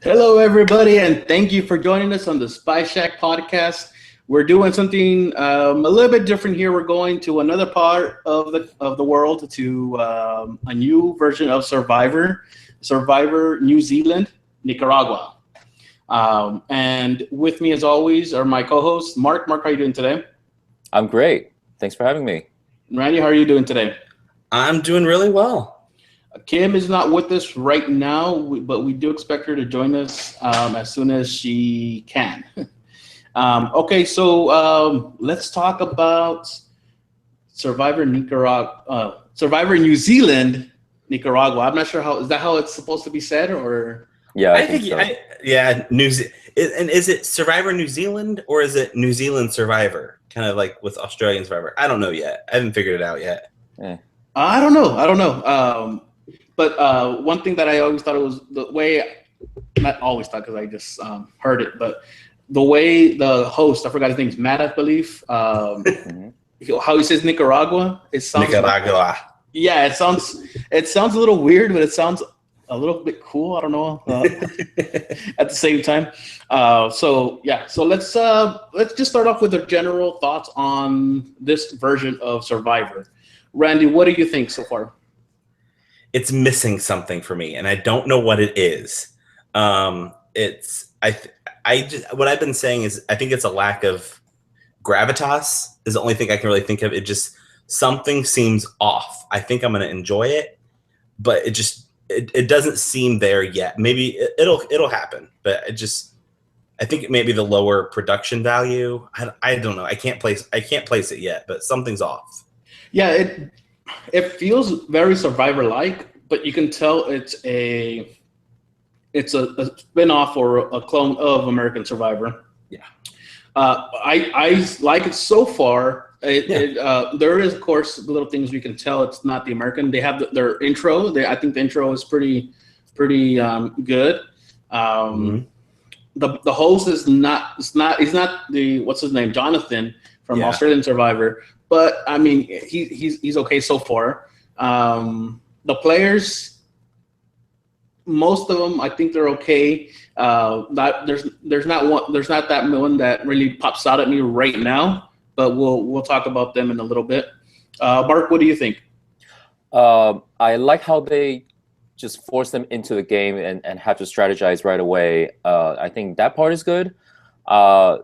Hello, everybody, and thank you for joining us on the Spy Shack podcast. We're doing something a little bit different here. We're going to another part of the world, to a new version of Survivor New Zealand, Nicaragua. And with me, as always, are my co-hosts, Mark. Mark, how are you doing today? I'm great. Thanks for having me. Randy, how are you doing today? I'm doing really well. Kim is not with us right now, but we do expect her to join us as soon as she can. Okay, so let's talk about Survivor Nicaragua, Survivor New Zealand, Nicaragua. I'm not sure how is that how it's supposed to be said, or Yeah, I think think, so. yeah, and is it Survivor New Zealand or is it New Zealand Survivor? Kind of like with Australian Survivor. I don't know yet. I haven't figured it out yet. I don't know. I don't know. But one thing that I always thought it was the way, not always thought because I just heard it, but the way the host, I forgot his name, is Matt, I believe. Mhm. How he says Nicaragua, it sounds Nicaragua. yeah, it sounds a little weird, but it sounds a little bit cool. I don't know. At the same time, so let's just start off with the general thoughts on this version of Survivor. Randy, what do you think so far? It's missing something for me, and I don't know what it is. It's I just what I've been saying is I think it's a lack of gravitas is the only thing I can really think of. It just something seems off. I think I'm going to enjoy it, but it doesn't seem there yet. Maybe it'll happen, but I think it may be the lower production value. I don't know. I can't place it yet, but something's off. Yeah, it feels very Survivor like, but you can tell it's a spin-off or a clone of American Survivor. Yeah. I like it so far. Yeah. There is, of course, little things we can tell it's not the American. They have their intro. I think the intro is pretty good. Mhm. The host is not. He's not the what's his name, Jonathan from Yeah. Australian Survivor. But I mean, he's okay so far. The players, most of them, I think they're okay. Not there's not that one that really pops out at me right now, but we'll talk about them in a little bit. Mark, what do you think? I like how they just force them into the game and have to strategize right away. I think that part is good. Uh,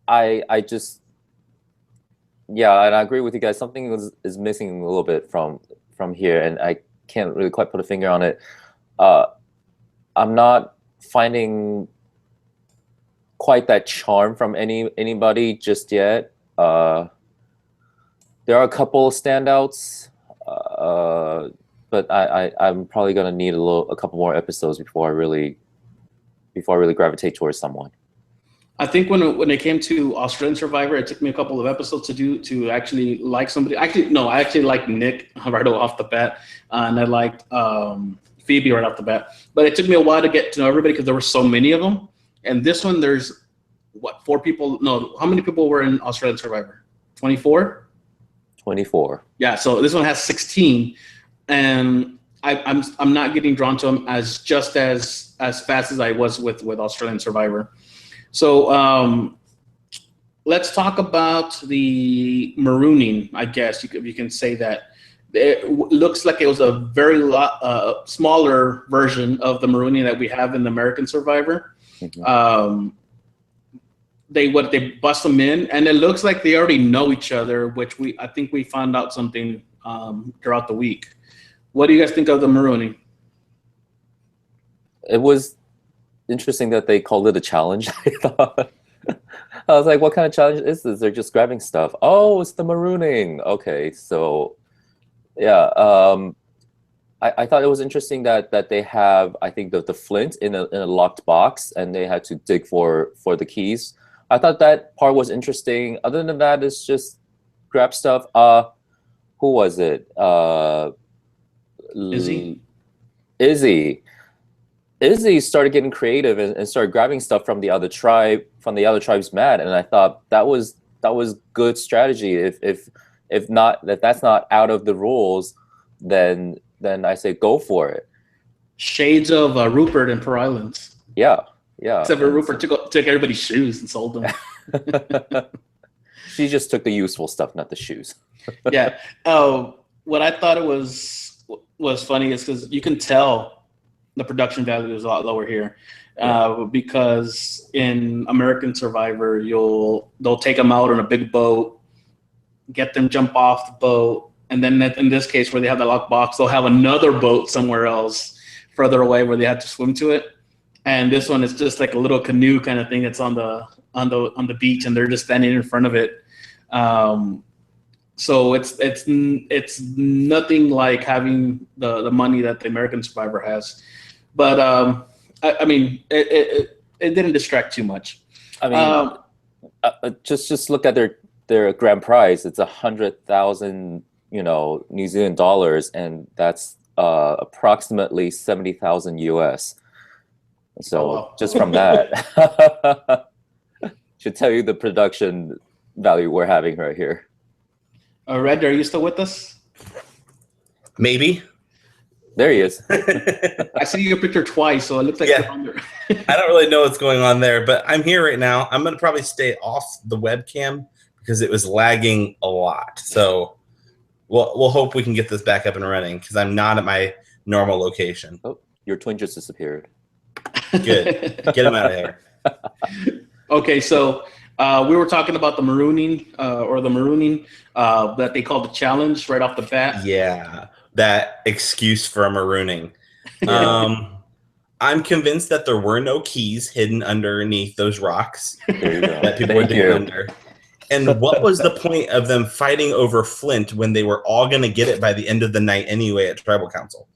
I just yeah, and I agree with you guys. Something is missing a little bit from here, and I can't really quite put a finger on it. Uh, I'm not finding quite that charm from anybody just yet. There are a couple of standouts, uh, but I'm probably gonna need a couple more episodes before I really gravitate towards someone. I think when it came to Australian Survivor, it took me a couple of episodes to actually like somebody. Actually, no, I actually liked Nick right off the bat, and I liked Phoebe right off the bat. But it took me a while to get to know everybody because there were so many of them. And this one, there's what, four people? No, how many people were in Australian Survivor? 24. 24. Yeah, so this one has 16, and I'm not getting drawn to them as fast as I was with Australian Survivor. So let's talk about the marooning. I guess you can say that looks like it was a very smaller version of the marooning that we have in the American Survivor. Mhm. They bust them in, and it looks like they already know each other, which I think we found out something throughout the week. What do you guys think of the marooning? It was interesting that they called it a challenge. I thought. I was like, what kind of challenge is this? They're just grabbing stuff. Oh, it's the marooning. Okay, so yeah. I thought it was interesting that they have, I think, the flint in a locked box, and they had to dig for the keys. I thought that part was interesting. Other than that, it's just grab stuff. Who was it? Izzy? Izzy. Izzy started getting creative and started grabbing stuff from the other tribe's mat, and I thought that was good strategy. If not, that's not out of the rules, then I say go for it. Shades of Rupert in Per Islands. Yeah. Except for Rupert took everybody's shoes and sold them. She just took the useful stuff, not the shoes. Yeah. Oh, what I thought it was funny is because you can tell the production value is a lot lower here. Because in American Survivor, they'll take them out on a big boat, get them jump off the boat, and then in this case where they have the lock box, they'll have another boat somewhere else further away where they have to swim to it. And this one is just like a little canoe kind of thing that's on the beach, and they're just standing in front of it. So it's nothing like having the money that the American Survivor has, but I mean it didn't distract too much. I mean, just look at their grand prize. It's 100,000 New Zealand dollars, and that's approximately 70,000 US. So wow. Just from that, should tell you the production value we're having right here. Red, are you still with us? Maybe. There he is. I see your picture twice, so it looks like you're on there. I don't really know what's going on there, but I'm here right now. I'm going to probably stay off the webcam because it was lagging a lot. So we'll hope we can get this back up and running because I'm not at my normal location. Oh, your twin just disappeared. Good. Get him out of there. Okay, so we were talking about the marooning that they called the challenge right off the bat. Yeah, that excuse for a marooning. I'm convinced that there were no keys hidden underneath those rocks that people were digging under. And what was the point of them fighting over Flint when they were all going to get it by the end of the night anyway at Tribal Council?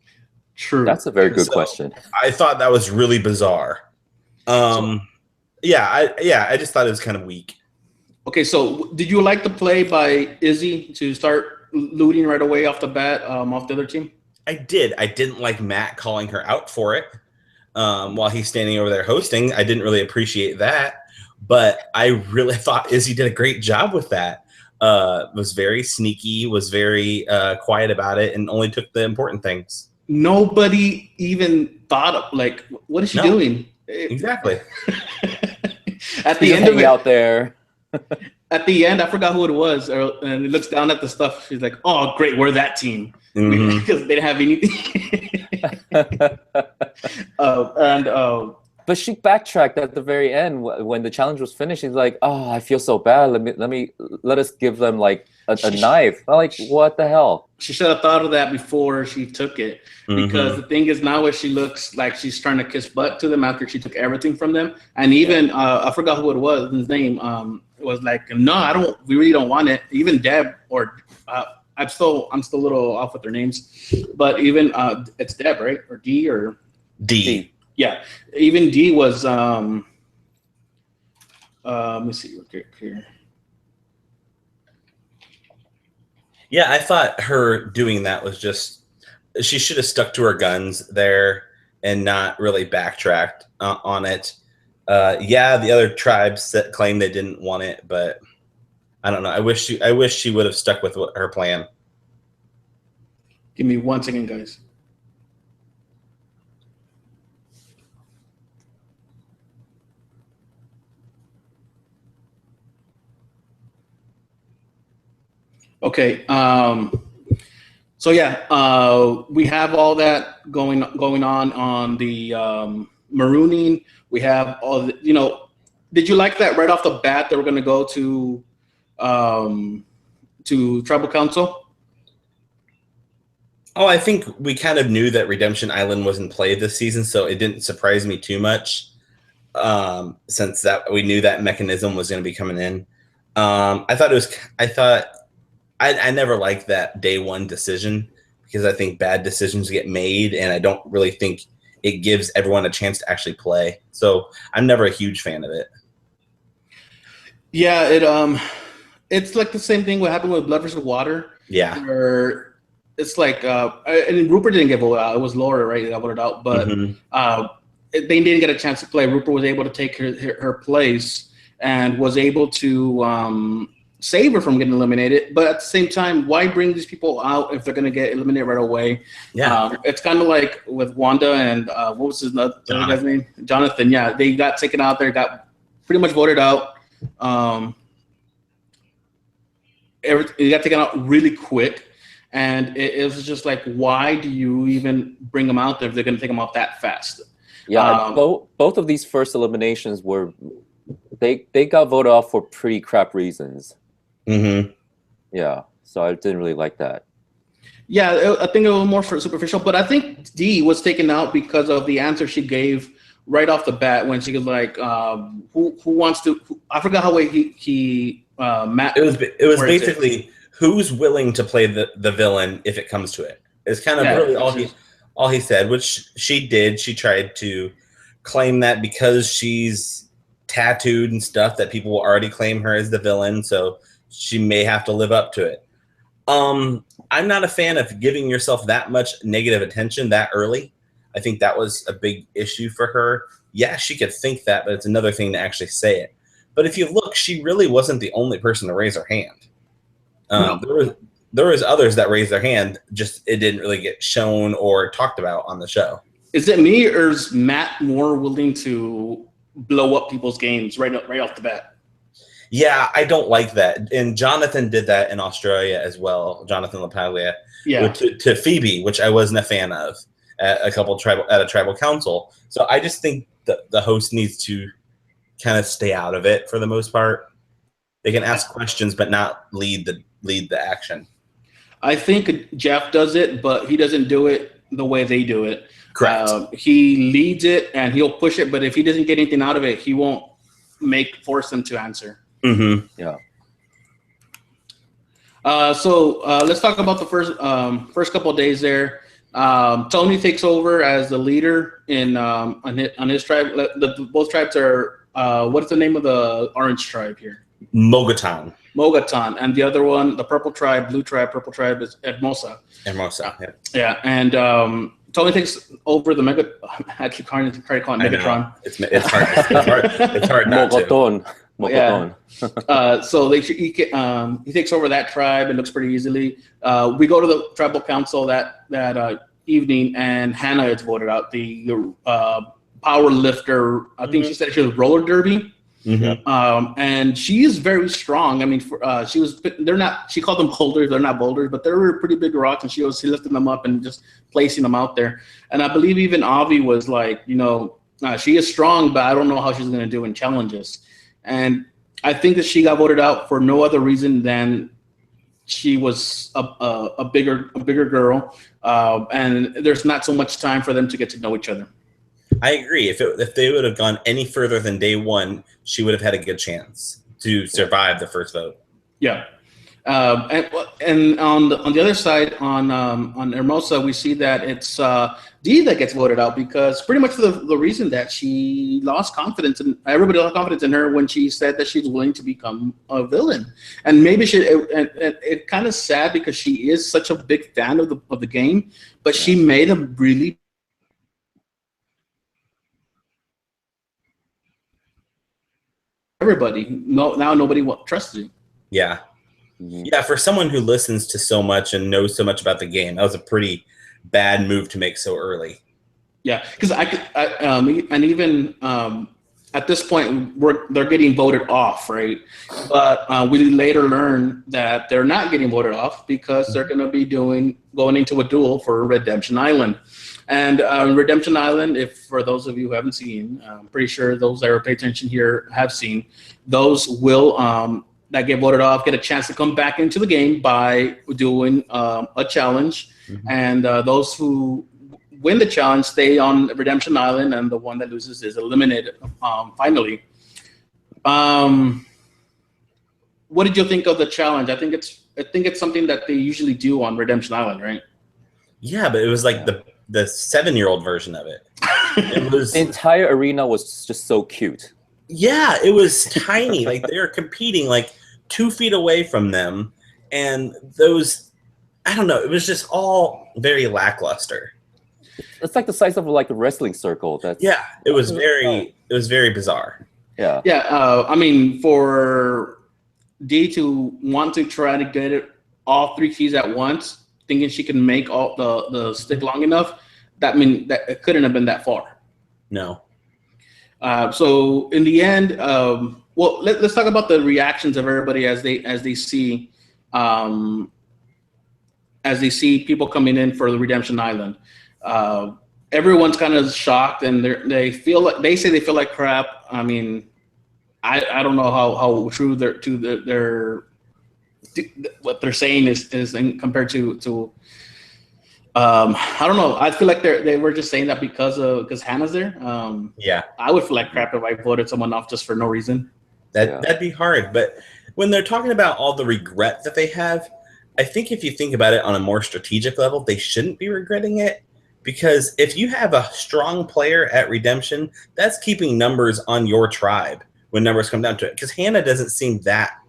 True. That's a very good question. I thought that was really bizarre. I just thought it was kind of weak. Okay, so did you like the play by Izzy to start looting right away off the bat off the other team? I did. I didn't like Matt calling her out for it while he's standing over there hosting. I didn't really appreciate that, but I really thought Izzy did a great job with that. Was very sneaky, was very quiet about it, and only took the important things. Nobody even thought of, like, what is she doing? Exactly. At the end of it, out there. At the end, I forgot who it was, and he looks down at the stuff. She's like, "Oh, great, we're that team," because they didn't have anything. But she backtracked at the very end when the challenge was finished. She's like, "Oh, I feel so bad. Let us give them like a knife." I'm like, what the hell? She should have thought of that before she took it, because the thing is now, she looks like she's trying to kiss butt to them after she took everything from them, and even I forgot who it was. His name was like, "No, we really don't want it." Even Deb or I'm still a little off with their names, but even it's Deb, right, or D or D. Yeah, even D was. Let me see here. Yeah, I thought her doing that was just, she should have stuck to her guns there and not really backtracked on it. The other tribes that claimed they didn't want it, but I don't know. I wish she would have stuck with her plan. Give me 1 second, guys. Okay. So yeah, we have all that going on the marooning. We have all the, did you like that right off the bat that we're going to go to Tribal Council? Oh, I think we kind of knew that Redemption Island wasn't played this season, so it didn't surprise me too much, since that we knew that mechanism was going to be coming in. I never liked that day one decision because I think bad decisions get made, and I don't really think it gives everyone a chance to actually play. So I'm never a huge fan of it. Yeah, it's like the same thing what happened with Blood vs. Water. Yeah. Where it's like, and Rupert didn't get voted out. It was Laura, right, that voted out. But they didn't get a chance to play. Rupert was able to take her place and was able to save her from getting eliminated. But at the same time, why bring these people out if they're going to get eliminated right away? Yeah. It's kind of like with Wanda and what was his other guy's name? Jonathan. Yeah, they got taken out there, got pretty much voted out. It got taken out really quick. And it was just like, why do you even bring them out there if they're going to take them out that fast? Yeah, both of these first eliminations were they got voted off for pretty crap reasons. Mm-hmm. Yeah, so I didn't really like that. Yeah, I think it was more for superficial, but I think Dee was taken out because of the answer she gave right off the bat when she was like, "Who wants to?" I forgot how Matt. It was basically who's willing to play the villain if it comes to it. It's kind of really all he said, which she did. She tried to claim that because she's tattooed and stuff that people will already claim her as the villain, so she may have to live up to it. I'm not a fan of giving yourself that much negative attention that early. I think that was a big issue for her. Yeah, she could think that, but it's another thing to actually say it. But if you look, she really wasn't the only person to raise her hand. No. There was others that raised their hand, just it didn't really get shown or talked about on the show. Is it me, or is Matt more willing to blow up people's games right off the bat? Yeah, I don't like that. And Jonathan did that in Australia as well, Jonathan LaPaglia, to Phoebe, which I wasn't a fan of at a tribal council. So I just think the host needs to kind of stay out of it for the most part. They can ask questions, but not lead the action. I think Jeff does it, but he doesn't do it the way they do it. Correct. He leads it and he'll push it, but if he doesn't get anything out of it, he won't force them to answer. Mm-hmm. Yeah. So let's talk about the first couple of days there. Tony takes over as the leader on his tribe. Both tribes are what's the name of the orange tribe here? Mogatan, and the other one, the purple tribe, blue tribe, purple tribe is Hermosa. Yeah. Yeah, and Tony takes over the mega. I keep trying to call it Megatron. It's hard. It's hard not to. Yeah. So he takes over that tribe. It looks pretty easily. We go to the tribal council that evening, and Hannah is voted out. The power lifter. I think she said she was roller derby. Mm-hmm. And she is very strong. I mean, they're not. She called them boulders. They're not boulders, but they're pretty big rocks, and she lifting them up and just placing them out there. And I believe even Avi was like, she is strong, but I don't know how she's going to do in challenges. And I think that she got voted out for no other reason than she was a bigger girl, and there's not so much time for them to get to know each other. I agree. If they would have gone any further than day one, she would have had a good chance to survive the first vote. Yeah, and on the other side, on Hermosa, we see that it's Dee that gets voted out because pretty much for the reason that she lost confidence, and everybody lost confidence in her when she said that she's willing to become a villain. And maybe it's kind of sad because she is such a big fan of the game, but she made a really everybody. Now nobody trusts you. Yeah. Yeah, for someone who listens to so much and knows so much about the game, that was a pretty bad move to make so early. Yeah, because even at this point, they're getting voted off, right? But we later learn that they're not getting voted off because they're going to be going into a duel for Redemption Island. And Redemption Island, for those of you who haven't seen, I'm pretty sure those that are paying attention here have seen, those will that get voted off get a chance to come back into the game by doing a challenge. Mm-hmm. And those who win the challenge stay on Redemption Island, and the one that loses is eliminated finally. What did you think of the challenge? I think it's something that they usually do on Redemption Island, right? Yeah, but it was like the 7-year-old version of it. The entire arena was just so cute. Yeah, it was tiny. Like they were competing like 2 feet away from them, and those, I don't know, it was just all very lackluster. It's like the size of like a wrestling circle. It was very bizarre. Yeah. Yeah. I mean, for D to want to try to get it all 3 keys at once, thinking she can make all the stick long enough. That mean that it couldn't have been that far. No. So in the end, well, let's talk about the reactions of everybody as they see people coming in for the Redemption Island. Everyone's kind of shocked, and they say they feel like crap. I mean, I don't know how true what they're saying is compared to I don't know. I feel like they were just saying that because Hannah's there. Yeah, I would feel like crap if I voted someone off just for no reason. That'd be hard. But when they're talking about all the regret that they have, I think if you think about it on a more strategic level, they shouldn't be regretting it, because if you have a strong player at Redemption, that's keeping numbers on your tribe when numbers come down to it. Because Hannah doesn't seem that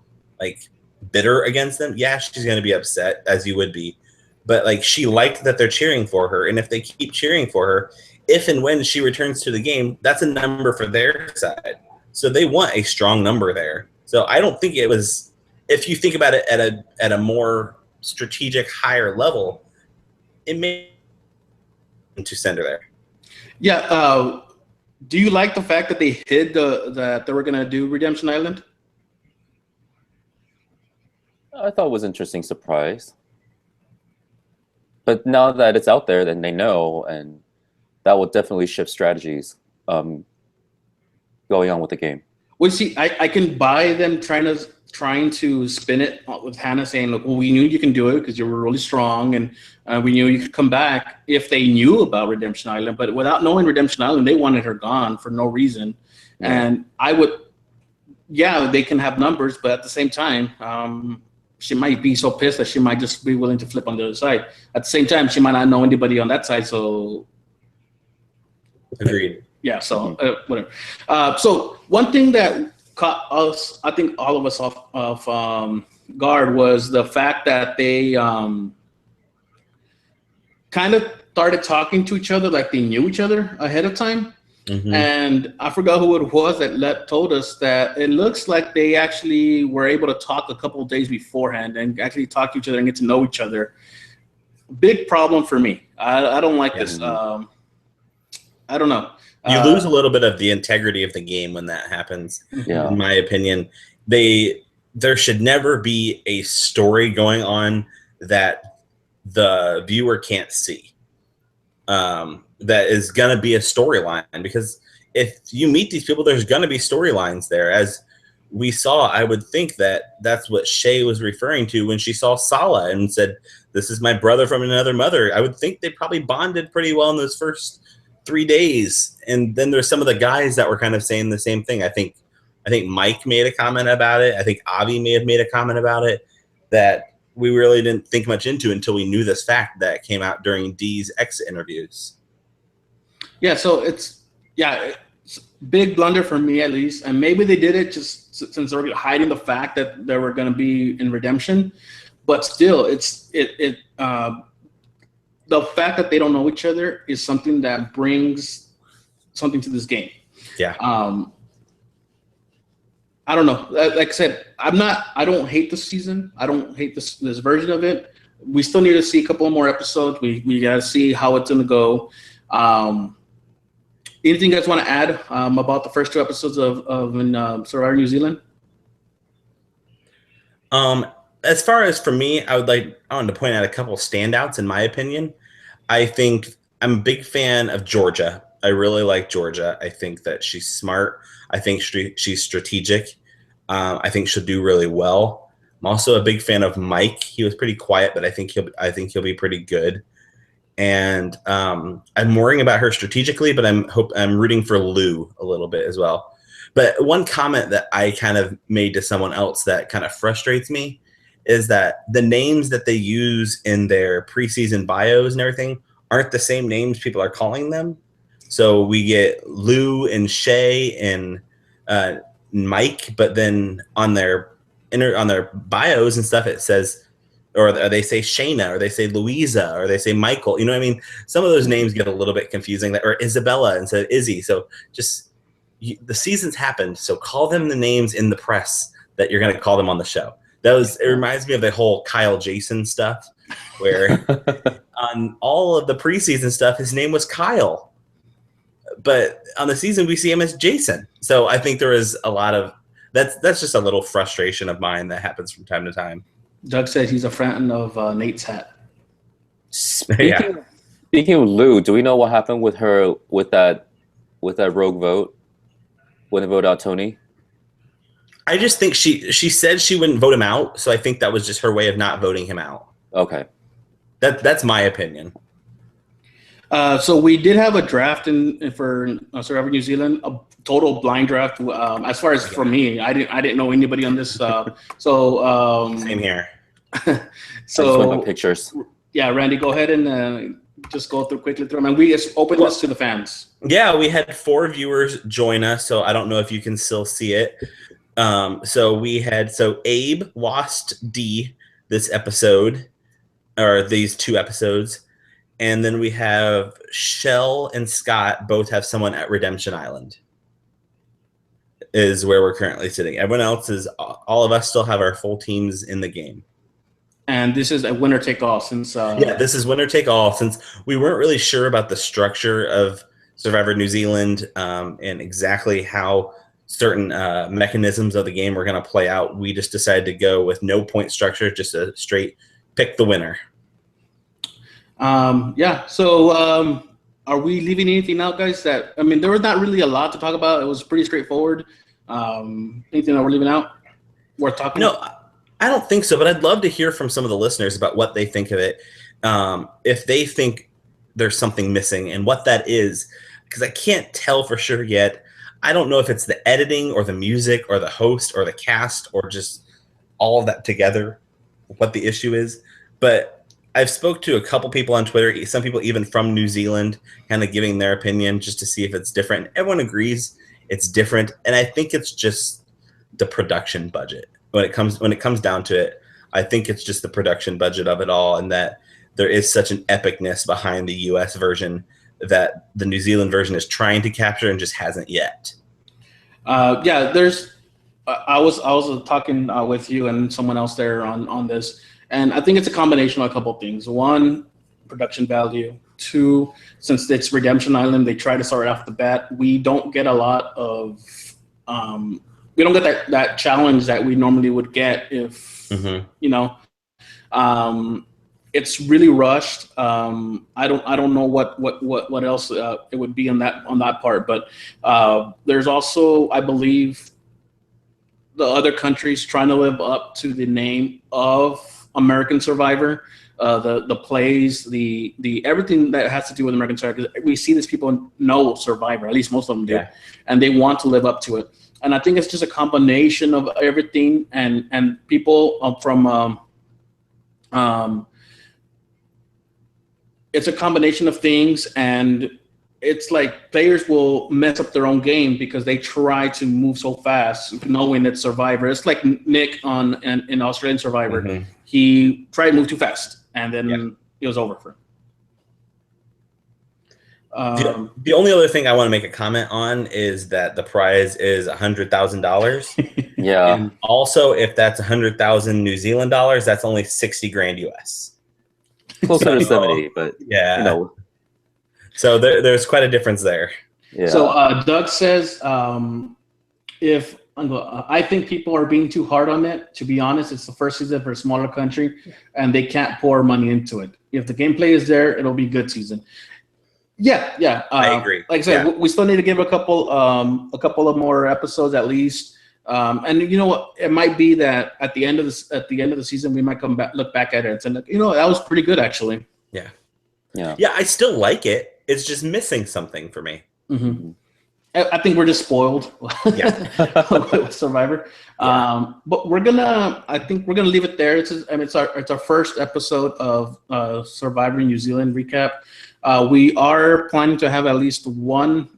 like bitter against them. Yeah, she's going to be upset, as you would be, but like she liked that they're cheering for her, and if they keep cheering for her, if and when she returns to the game, that's a number for their side. So they want a strong number there. So I don't think it was. If you think about it at a more strategic, higher level, it may to send her there. Yeah. Do you like the fact that they hid that they were going to do Redemption Island? I thought it was an interesting surprise. But now that it's out there, then they know, and that will definitely shift strategies going on with the game. Well, see, I can buy them trying to spin it with Hannah saying, look, well, we knew you can do it because you were really strong, and we knew you could come back if they knew about Redemption Island. But without knowing Redemption Island, they wanted her gone for no reason. Yeah. And I would, yeah, they can have numbers, but at the same time, she might be so pissed that she might just be willing to flip on the other side. At the same time, she might not know anybody on that side, so. Agreed. Yeah, so whatever. So one thing that caught us, I think all of us off guard, was the fact that they kind of started talking to each other like they knew each other ahead of time. Mm-hmm. And I forgot who it was that told us that it looks like they actually were able to talk a couple of days beforehand and actually talk to each other and get to know each other. Big problem for me. I don't like this. I don't know. You lose a little bit of the integrity of the game when that happens. Yeah. In my opinion, there should never be a story going on that the viewer can't see. That is going to be a storyline, because if you meet these people, there's going to be storylines there. As we saw, I would think that that's what Shay was referring to when she saw Sala and said, "This is my brother from another mother." I would think they probably bonded pretty well in those first 3 days. And then there's some of the guys that were kind of saying the same thing. I think Mike made a comment about it. I think Avi may have made a comment about it that we really didn't think much into until we knew this fact that came out during Dee's exit interviews. Yeah, so it's big blunder for me, at least. And maybe they did it just since they were hiding the fact that they were going to be in Redemption. But still, the fact that they don't know each other is something that brings something to this game. Yeah. I don't know. Like I said, I don't hate the season. I don't hate this version of it. We still need to see a couple more episodes. We got to see how it's going to go. Anything you guys want to add about the first 2 episodes of Survivor New Zealand? As far as for me, I wanted to point out a couple of standouts in my opinion. I think I'm a big fan of Georgia. I really like Georgia. I think that she's smart. I think she's strategic. I think she'll do really well. I'm also a big fan of Mike. He was pretty quiet, but I think he'll be pretty good. And I'm worrying about her strategically, but I'm rooting for Lou a little bit as well. But one comment that I kind of made to someone else that kind of frustrates me is that the names that they use in their preseason bios and everything aren't the same names people are calling them. So we get Lou and Shay and Mike, but then on their bios and stuff it says, or they say Shayna, or they say Louisa, or they say Michael. You know what I mean? Some of those names get a little bit confusing. Or Isabella instead of Izzy. So just the season's happened. So call them the names in the press that you're going to call them on the show. It reminds me of the whole Kyle Jason stuff, where on all of the preseason stuff, his name was Kyle, but on the season we see him as Jason. So I think there is a lot of that's just a little frustration of mine that happens from time to time. Doug said he's a fan of Nate's hat. Speaking of Lou, do we know what happened with her with that rogue vote when they voted out Tony? I just think she said she wouldn't vote him out, so I think that was just her way of not voting him out. Okay. That's my opinion. So we did have a draft for Survivor New Zealand, a total blind draft. As far as for me, I didn't know anybody on this. Same here. So I just went by pictures. Yeah, Randy, go ahead and just go quickly through them. And we just open this to the fans. Yeah, we had 4 viewers join us, so I don't know if you can still see it. So Abe lost D this episode, or these 2 episodes. And then we have Shell and Scott both have someone at Redemption Island, is where we're currently sitting. Everyone else all of us still have our full teams in the game. And this is a winner take all since. This is winner take all since we weren't really sure about the structure of Survivor New Zealand and exactly how certain mechanisms of the game were going to play out. We just decided to go with no point structure, just a straight pick the winner. So are we leaving anything out, guys? There was not really a lot to talk about. It was pretty straightforward. Anything that we're leaving out worth talking about? No, I don't think so, but I'd love to hear from some of the listeners about what they think of it. If they think there's something missing and what that is, because I can't tell for sure yet. I don't know if it's the editing or the music or the host or the cast or just all of that together, what the issue is. But I've spoke to a couple people on Twitter, some people even from New Zealand, kind of giving their opinion just to see if it's different. Everyone agrees it's different, and I think it's just the production budget. When it comes down to it, I think it's just the production budget of it all, and that there is such an epicness behind the US version that the New Zealand version is trying to capture and just hasn't yet. There's. I was talking with you and someone else there on this. And I think it's a combination of a couple of things. 1, production value. 2, since it's Redemption Island, they try to start off the bat. We don't get a lot of, we don't get that challenge that we normally would get if, it's really rushed. I don't know what else it would be on that part, but there's also, I believe, the other countries trying to live up to the name of American Survivor, the plays, the everything that has to do with American Survivor. We see these people know Survivor, at least most of them do, and they want to live up to it. And I think it's just a combination of everything, and people from it's a combination of things, and it's like players will mess up their own game because they try to move so fast, knowing it's Survivor. It's like Nick in Australian Survivor. Mm-hmm. He tried to move too fast, and then it was over for him. The only other thing I want to make a comment on is that the prize is $100,000. Yeah. And also, if that's 100,000 New Zealand dollars, that's only 60 grand US. Closer to 70, but So there's quite a difference there. Yeah. So Doug says, I think people are being too hard on it. To be honest, it's the first season for a smaller country, and they can't pour money into it. If the gameplay is there, it'll be a good season. Yeah. I agree. Like I said, we still need to give a couple of more episodes at least. And you know what? It might be that at the end of the season, we might come back, look back at it, and that was pretty good actually. Yeah. Yeah. I still like it. It's just missing something for me. Mm-hmm. I think we're just spoiled with Survivor. Yeah. But I think we're gonna leave it there. It's our first episode of Survivor New Zealand recap. We are planning to have at least one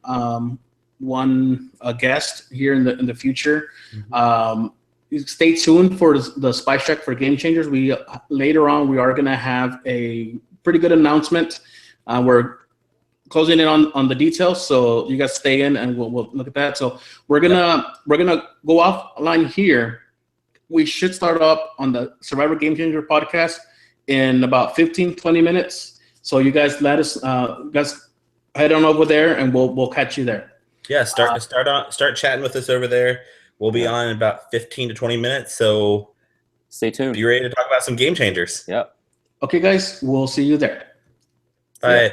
guest here in the future. Mm-hmm. Stay tuned for the Spice Check for Game Changers. Later on we are gonna have a pretty good announcement. We're closing in on the details, so you guys stay in and we'll look at that. So we're gonna go offline here, we should start up on the Survivor Game Changer podcast in about 15, 20 minutes. So you guys let us, guys head on over there, and we'll catch you there. Yeah, start chatting with us over there. We'll be on in about 15 to 20 minutes. So stay tuned. Be ready to talk about some game changers. Yep. Okay, guys, we'll see you there. Bye.